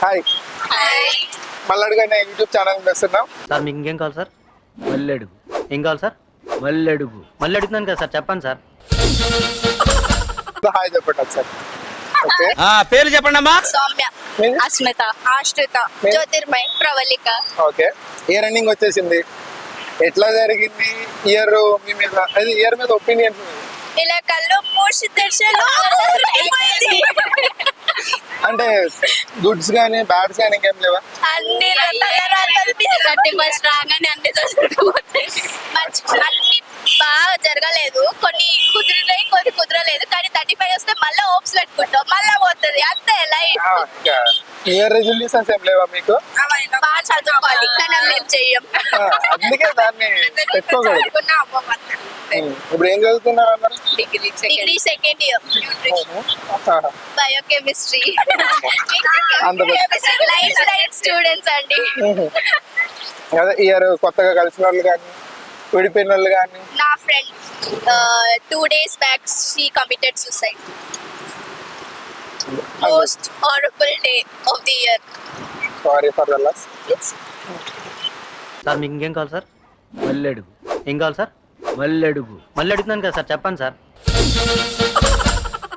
Hi, మల్లడుగా నేను YouTube channel చేస్తున్నాం. Sir మీకు ఇంకేం కావాలి సార్? మల్లెడుగు ఏం కావాలి సార్? మల్లెడుగు మళ్ళీ అడుగుతున్నాను కదా సార్, చెప్పండి సార్. హాయ్ చెప్పండి ఒకసారి. ఓకే, పేరు చెప్పండి అమ్మా. సౌమ్య, మీరు? అస్మిత, ఆశ్రిత, మీరు? Jyotirmay, Pravalika. Okay, year ending వచ్చేసింది. ఎట్లా జరిగింది ఇయర్ మీ మీద, అది ఇయర్ మీద ఒపీనియన్? ఇలా కళ్ళు మూసి తెరిచేలో అయిపోయింది. అంటే గుడ్స్ కానీ బ్యాడ్స్ కానీ ఇంకేం లేవా? అన్ని రకాల కనిపిస్తుంది. ఫస్ట్ రాగానే అన్ని దొరికిపోతాయి. అన్ని బాగా జరగలేదు, కొన్ని కుదిరినాయి, కొన్ని కుదరలేదు. కానీ 35 వస్తే మళ్ళీ హోప్స్ పెట్టుకుంటాం, మళ్ళీ పోతుంది. అంతే లైఫ్. ఇంకా ఇయర్ రెజల్యూషన్స్ ఏం లేవా మీకు? బాగా చదువుకోవాలి, కానీ మేము చెయ్యం. అందుకే దాన్ని పెట్టుకోకూడదు. ఇప్పుడు ఏం చదువుతున్నారు అన్నారు? Degree second year, biochemistry. Life science students అండి. అదే ఇయర్ కొత్తగా కలిసిన వాళ్ళు కానీ విడిపోయిన వాళ్ళు కానీ? నా friend 2 days back she committed suicide. Most horrible day of the year. Sorry for the loss. Sir మీకు ఇంకేం కావాలి సార్? మల్లెడుగు ఏం కావాలి సార్? మల్లెడుగు మళ్ళీ అడుగుతున్నాను కదా సార్, చెప్పండి సార్.